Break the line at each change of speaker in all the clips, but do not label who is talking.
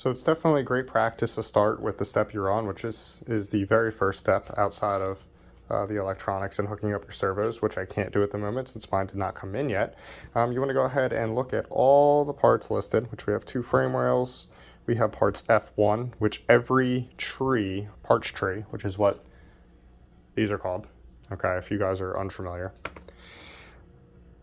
So it's definitely great practice to start with the step you're on, which is the very first step outside of the electronics and hooking up your servos, which I can't do at the moment since mine did not come in yet. You want to go ahead and look at all the parts listed, which we have 2 frame rails. We have parts F1, which every tree, parts tree, which is what these are called, okay, if you guys are unfamiliar,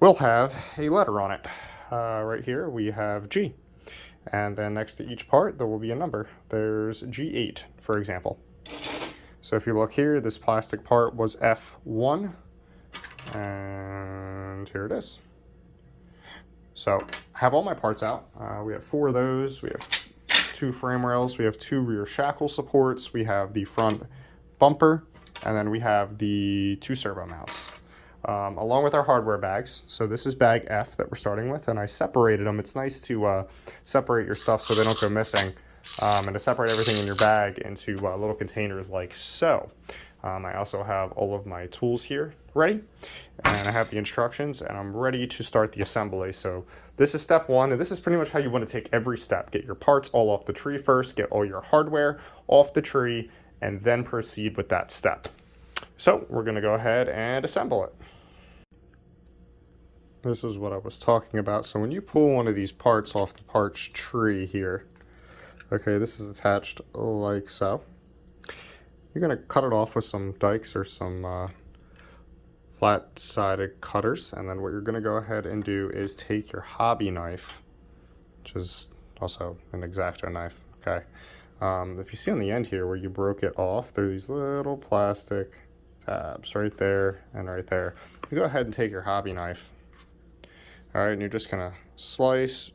will have a letter on it. Right here we have G. And then next to each part, there will be a number. There's G8, for example. So if you look here, this plastic part was F1, and here it is. So I have all my parts out. We have 4 of those. We have 2 frame rails. We have 2 rear shackle supports. We have the front bumper, and then we have the 2 servo mounts. Along with our hardware bags. So this is bag F that we're starting with, and I separated them. It's nice to separate your stuff so they don't go missing, and to separate everything in your bag into little containers like so. I also have all of my tools here ready, and I have the instructions, and I'm ready to start the assembly. So this is step 1, and this is pretty much how you want to take every step. Get your parts all off the tree first, get all your hardware off the tree, and then proceed with that step. So we're going to go ahead and assemble it. This is what I was talking about. So when you pull one of these parts off the parts tree here, okay, this is attached like so. You're going to cut it off with some dikes or some flat-sided cutters, and then what you're going to go ahead and do is take your hobby knife, which is also an X-Acto knife, okay. If you see on the end here where you broke it off, there are these little plastic tabs right there and right there. You go ahead and take your hobby knife. All right, and you're just gonna slice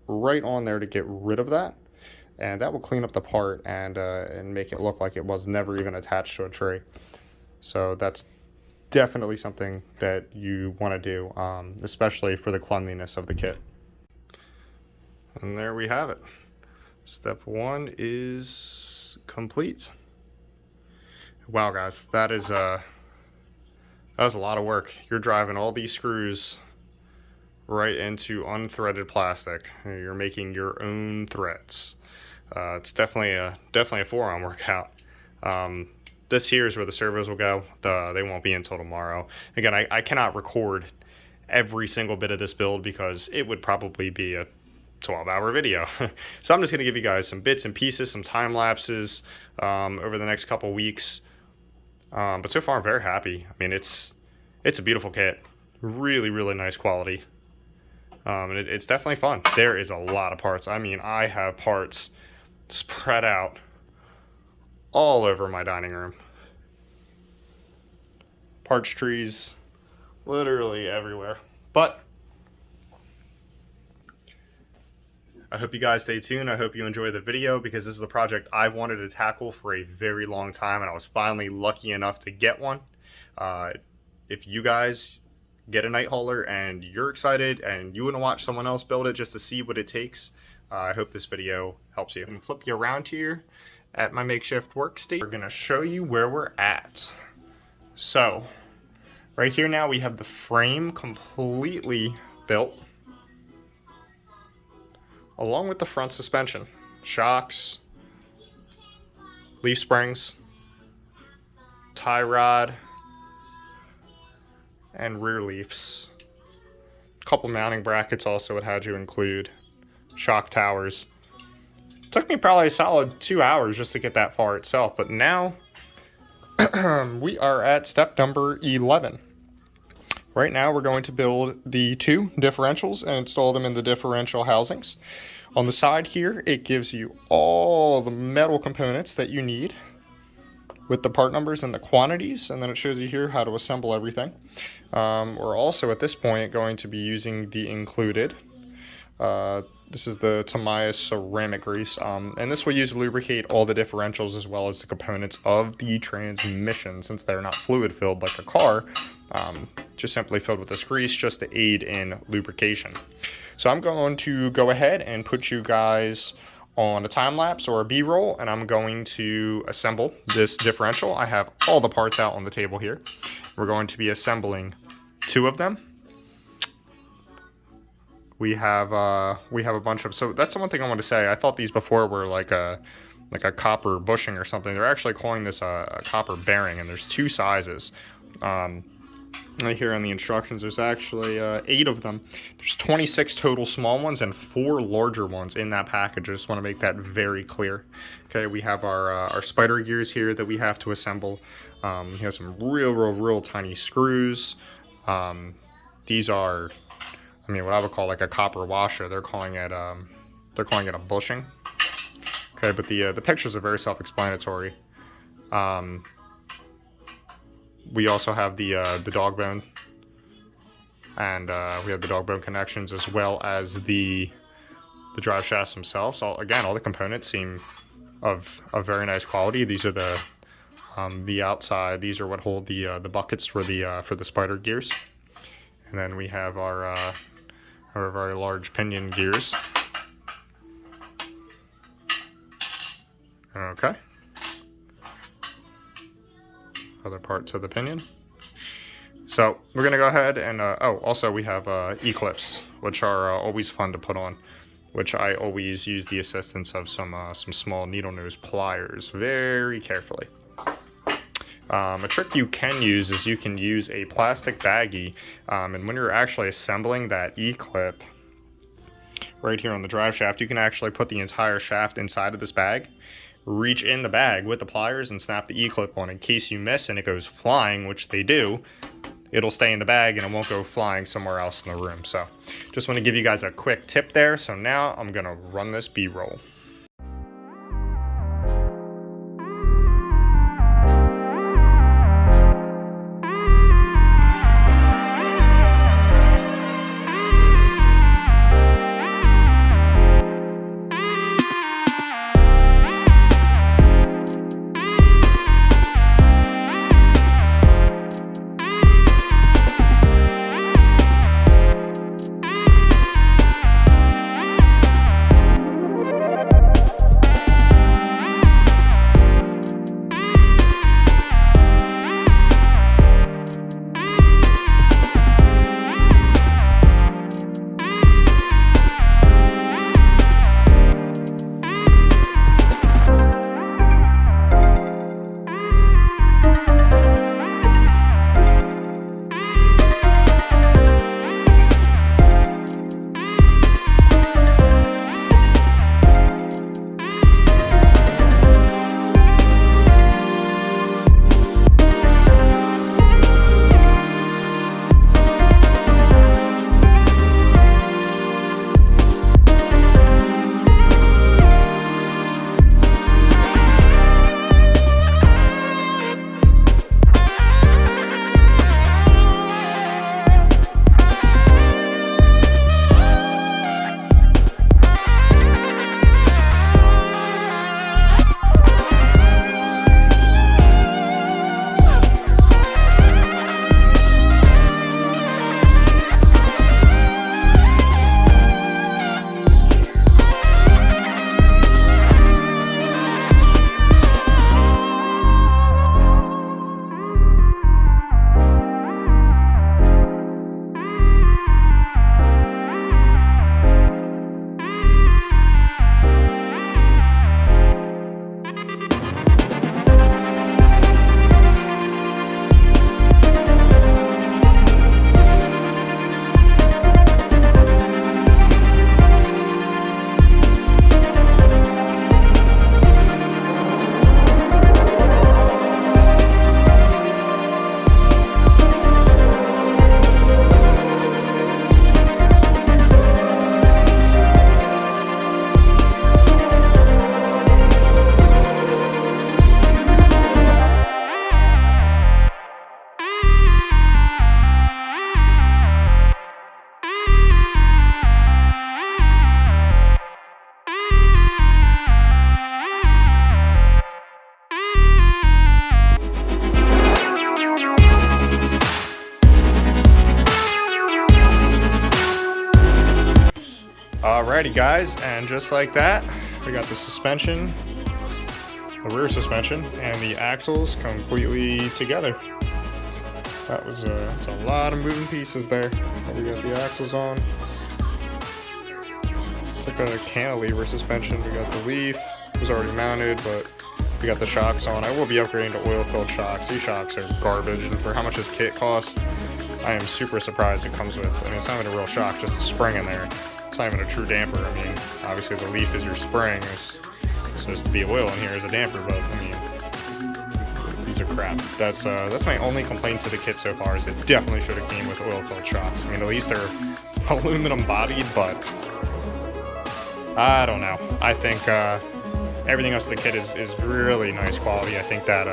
right on there to get rid of that, and that will clean up the part and make it look like it was never even attached to a tree. So that's definitely something that you want to do, especially for the cleanliness of the kit. And there we have it. Step 1 is complete. Wow, guys, that was a lot of work. You're driving all these screws right into unthreaded plastic. You're making your own threads. It's definitely a forearm workout. This here is where the servos will go. They won't be until tomorrow. Again, I cannot record every single bit of this build because it would probably be a 12-hour video. So I'm just going to give you guys some bits and pieces, some time lapses over the next couple weeks. But so far I'm very happy. I mean, it's a beautiful kit. Really, really nice quality. And it's definitely fun. There is a lot of parts. I mean, I have parts spread out all over my dining room. Parts trees literally everywhere. But I hope you guys stay tuned. I hope you enjoy the video because this is a project I've wanted to tackle for a very long time, and I was finally lucky enough to get one. If you guys get a night hauler and you're excited and you want to watch someone else build it just to see what it takes, I hope this video helps you. I'm going to flip you around here at my makeshift workstation. We're going to show you where we're at. So right here now we have the frame completely built, along with the front suspension, shocks, leaf springs, tie rod, and rear leafs. A couple mounting brackets also it had you include, shock towers. Took me probably a solid 2 hours just to get that far itself, but now we are at step number 11. Right now we're going to build the 2 differentials and install them in the differential housings. On the side here, it gives you all the metal components that you need with the part numbers and the quantities, and then it shows you here how to assemble everything. We're also at this point going to be using the included. This is the Tamiya ceramic grease, and this will use to lubricate all the differentials as well as the components of the transmission, since they're not fluid filled like a car, just simply filled with this grease just to aid in lubrication. So I'm going to go ahead and put you guys on a time lapse or a B-roll, and I'm going to assemble this differential. I have all the parts out on the table here. We're going to be assembling 2 of them. we have a bunch of, so that's the one thing I want to say. I thought these before were like a copper bushing or something. They're actually calling this a copper bearing, and there's 2 sizes. Right here on the instructions, there's actually 8 of them. There's 26 total small ones and 4 larger ones in that package. I just want to make that very clear. Okay, we have our spider gears here that we have to assemble. We have some real tiny screws. These are, I mean, what I would call like a copper washer. They're calling it a bushing. Okay, but the pictures are very self-explanatory. We also have the dog bone, and we have the dog bone connections, as well as the drive shafts themselves. So again, all the components seem of very nice quality. These are the outside. These are what hold the buckets for the spider gears, and then we have our very large pinion gears. Okay. Other parts of the pinion. So we're gonna go ahead and also we have E-clips, which are always fun to put on, which I always use the assistance of some small needle nose pliers very carefully. A trick you can use is you can use a plastic baggie, and when you're actually assembling that E-clip right here on the drive shaft, you can actually put the entire shaft inside of this bag, reach in the bag with the pliers and snap the E-clip on. In case you miss and it goes flying, which they do, it'll stay in the bag and it won't go flying somewhere else in the room. So just want to give you guys a quick tip there. So now I'm gonna run this B-roll. Alrighty guys, and just like that, we got the suspension, the rear suspension, and the axles completely together. That was that's a lot of moving pieces there. We got the axles on, like a cantilever suspension. We got the leaf, was already mounted, but we got the shocks on. I will be upgrading to oil-filled shocks. These shocks are garbage, and for how much this kit costs, I am super surprised it comes with. I mean, it's not even a real shock, just a spring in there. It's not even a true damper. I mean, obviously the leaf is your spring. There's supposed to be oil in here as a damper, but I mean, these are crap. That's my only complaint to the kit so far, is it definitely should have came with oil-filled shocks. I mean, at least they're aluminum bodied, but I don't know. I think everything else in the kit is really nice quality. I think that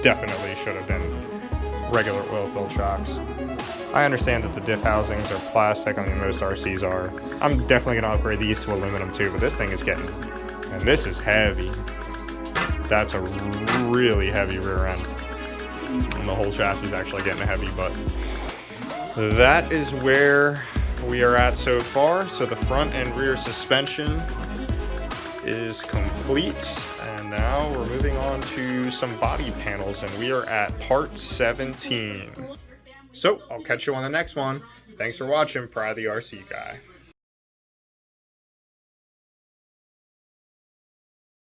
definitely should have been regular oil-filled shocks. I understand that the diff housings are plastic. I mean, most RCs are. I'm definitely going to upgrade these to aluminum too, but this thing is getting, and this is heavy. That's a really heavy rear end. And the whole chassis is actually getting heavy, but that is where we are at so far. So the front and rear suspension is complete, and now we're moving on to some body panels, and we are at part 17. So I'll catch you on the next one. Thanks for watching, Pry the RC Guy.